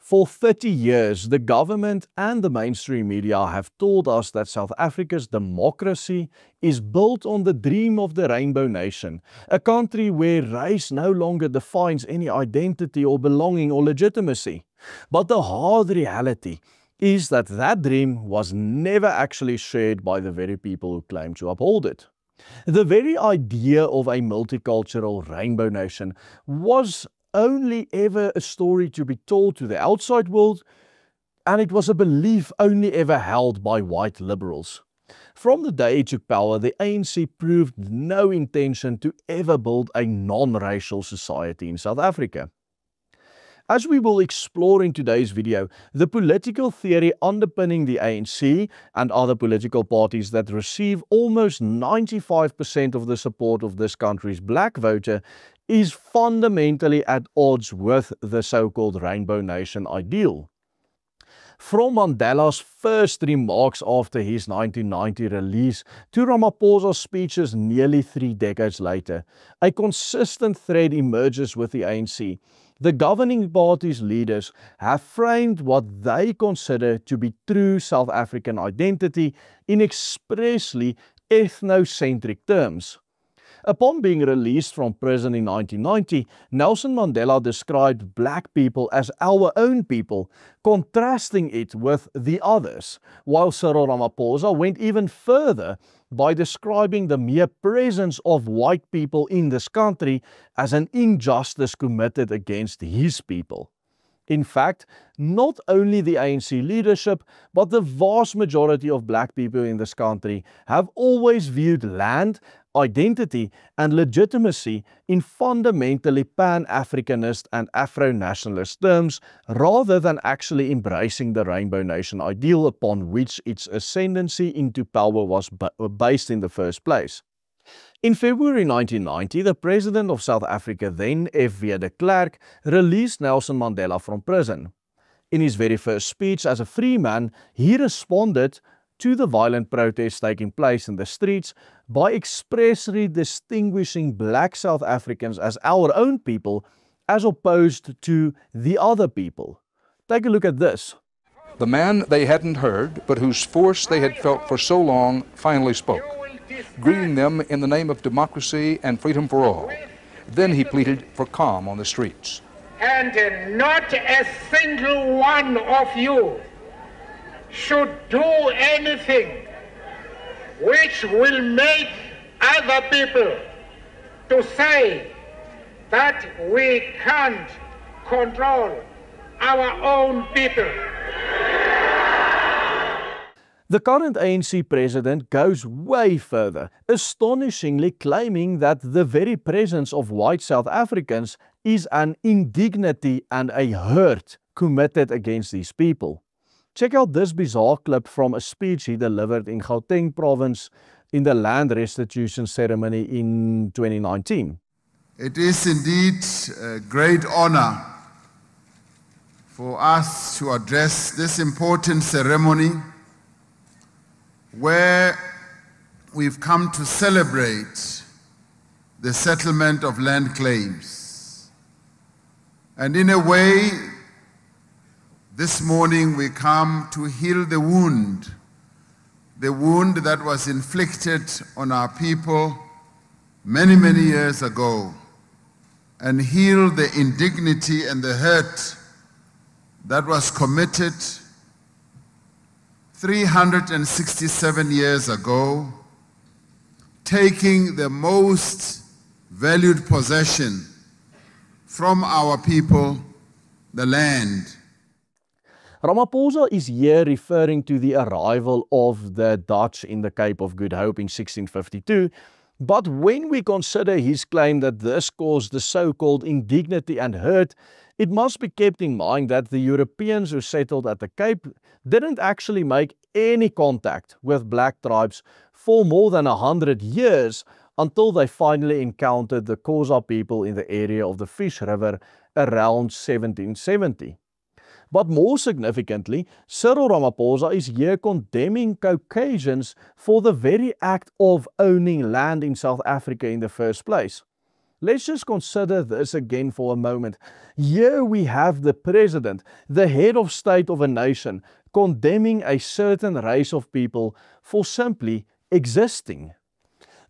For 30 years, the government and the mainstream media have told us that South Africa's democracy is built on the dream of the Rainbow Nation, a country where race no longer defines any identity or belonging or legitimacy. But the hard reality is that that dream was never actually shared by the very people who claim to uphold it. The very idea of a multicultural Rainbow Nation was only ever a story to be told to the outside world, and it was a belief only ever held by white liberals. From the day it took power, the ANC proved no intention to ever build a non-racial society in South Africa. As we will explore in today's video, the political theory underpinning the ANC and other political parties that receive almost 95% of the support of this country's black voter is fundamentally at odds with the so-called Rainbow Nation ideal. From Mandela's first remarks after his 1990 release to Ramaphosa's speeches nearly 3 decades later, a consistent thread emerges with the ANC. The governing party's leaders have framed what they consider to be true South African identity in expressly ethnocentric terms. Upon being released from prison in 1990, Nelson Mandela described black people as our own people, contrasting it with the others, while Cyril Ramaphosa went even further by describing the mere presence of white people in this country as an injustice committed against his people. In fact, not only the ANC leadership, but the vast majority of black people in this country have always viewed land, identity and legitimacy in fundamentally pan-Africanist and Afro-nationalist terms, rather than actually embracing the Rainbow Nation ideal upon which its ascendancy into power was based in the first place. In February 1990, the President of South Africa, then F.W. de Klerk, released Nelson Mandela from prison. In his very first speech as a free man, he responded to the violent protests taking place in the streets by expressly distinguishing black South Africans as our own people as opposed to the other people. Take a look at this. The man they hadn't heard, but whose force they had felt for so long, finally spoke, greeting them in the name of democracy and freedom for all. Then he pleaded for calm on the streets. And not a single one of you should do anything which will make other people to say that we can't control our own people. The current ANC president goes way further, astonishingly claiming that the very presence of white South Africans is an indignity and a hurt committed against these people. Check out this bizarre clip from a speech he delivered in Gauteng province in the land restitution ceremony in 2019. It is indeed a great honor for us to address this important ceremony where we've come to celebrate the settlement of land claims. And in a way, this morning we come to heal the wound that was inflicted on our people many, many years ago, and heal the indignity and the hurt that was committed 367 years ago, taking the most valued possession from our people, the land. Ramaphosa is here referring to the arrival of the Dutch in the Cape of Good Hope in 1652, but when we consider his claim that this caused the so-called indignity and hurt, it must be kept in mind that the Europeans who settled at the Cape didn't actually make any contact with black tribes for more than 100 years until they finally encountered the Xhosa people in the area of the Fish River around 1770. But more significantly, Cyril Ramaphosa is here condemning Caucasians for the very act of owning land in South Africa in the first place. Let's just consider this again for a moment. Here we have the president, the head of state of a nation, condemning a certain race of people for simply existing.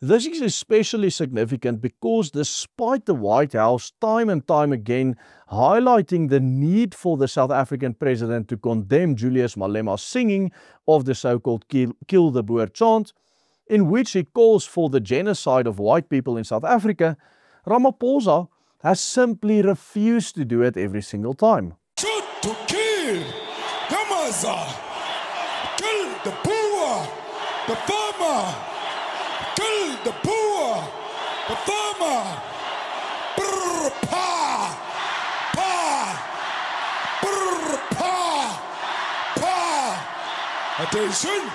This is especially significant because despite the White House time and time again highlighting the need for the South African president to condemn Julius Malema's singing of the so-called Kill the Boer chant, in which he calls for the genocide of white people in South Africa, Ramaphosa has simply refused to do it every single time. Shoot to kill the mother, kill the poor, the farmer, kill the poor, the farmer. Brr, pa, pa, brr, pa, pa. Attention.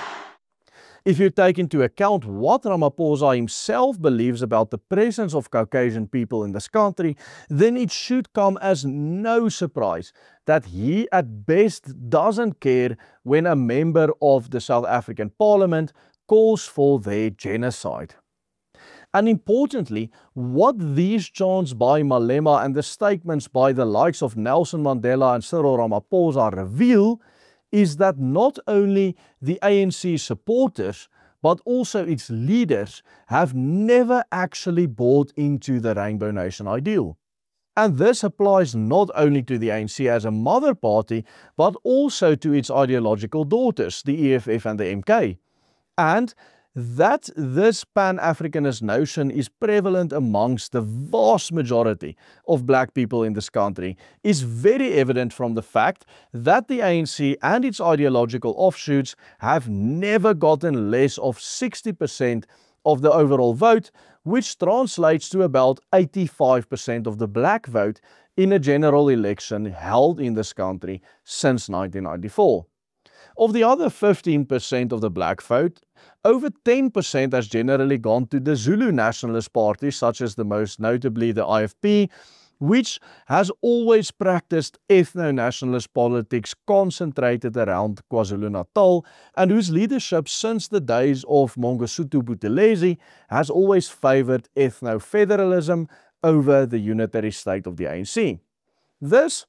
If you take into account what Ramaphosa himself believes about the presence of Caucasian people in this country, then it should come as no surprise that he at best doesn't care when a member of the South African Parliament calls for their genocide. And importantly, what these chants by Malema and the statements by the likes of Nelson Mandela and Cyril Ramaphosa reveal is that not only the ANC supporters, but also its leaders have never actually bought into the Rainbow Nation ideal. And this applies not only to the ANC as a mother party, but also to its ideological daughters, the EFF and the MK. And that this Pan-Africanist notion is prevalent amongst the vast majority of black people in this country is very evident from the fact that the ANC and its ideological offshoots have never gotten less of 60% of the overall vote, which translates to about 85% of the black vote in a general election held in this country since 1994. Of the other 15% of the black vote, over 10% has generally gone to the Zulu nationalist parties, such as the most notably the IFP, which has always practiced ethno-nationalist politics concentrated around KwaZulu-Natal and whose leadership since the days of Mangosuthu Buthelezi has always favoured ethno-federalism over the unitary state of the ANC. This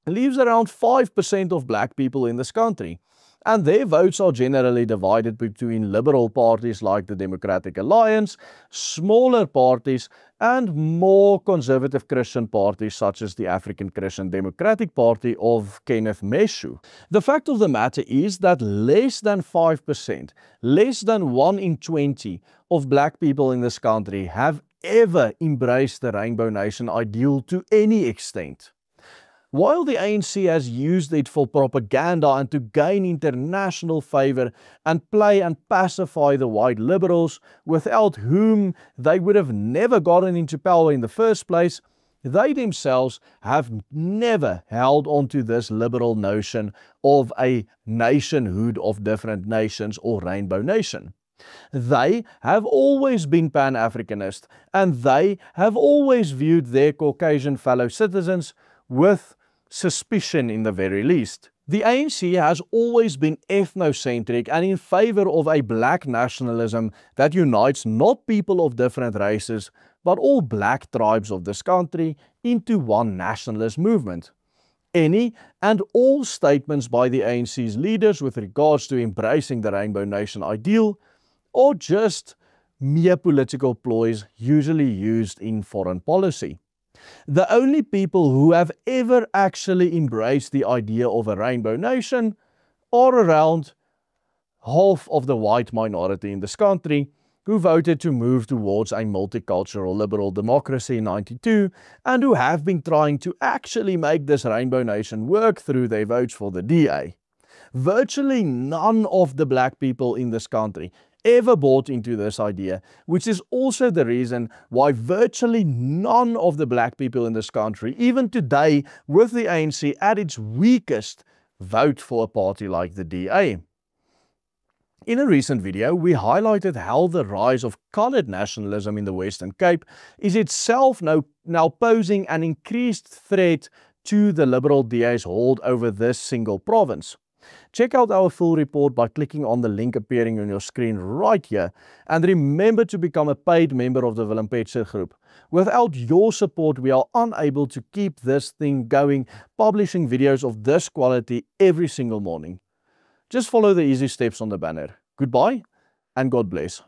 leaves around 5% of black people in this country, and their votes are generally divided between liberal parties like the Democratic Alliance, smaller parties, and more conservative Christian parties such as the African Christian Democratic Party of Kenneth Meshu. The fact of the matter is that less than 5%, less than 1 in 20 of black people in this country have ever embraced the Rainbow Nation ideal to any extent. While the ANC has used it for propaganda and to gain international favour and play and pacify the white liberals, without whom they would have never gotten into power in the first place, they themselves have never held on to this liberal notion of a nationhood of different nations or Rainbow Nation. They have always been Pan-Africanist, and they have always viewed their Caucasian fellow citizens with suspicion in the very least. The ANC has always been ethnocentric and in favour of a black nationalism that unites not people of different races, but all black tribes of this country into one nationalist movement. Any and all statements by the ANC's leaders with regards to embracing the Rainbow Nation ideal are just mere political ploys usually used in foreign policy. The only people who have ever actually embraced the idea of a Rainbow Nation are around half of the white minority in this country who voted to move towards a multicultural liberal democracy in 1992 and who have been trying to actually make this Rainbow Nation work through their votes for the DA. Virtually none of the black people in this country ever bought into this idea, which is also the reason why virtually none of the black people in this country, even today with the ANC at its weakest, vote for a party like the DA. In a recent video, we highlighted how the rise of coloured nationalism in the Western Cape is itself now posing an increased threat to the Liberal DA's hold over this single province. Check out our full report by clicking on the link appearing on your screen right here, and remember to become a paid member of the Willem Petzer Group. Without your support, we are unable to keep this thing going, publishing videos of this quality every single morning. Just follow the easy steps on the banner. Goodbye and God bless.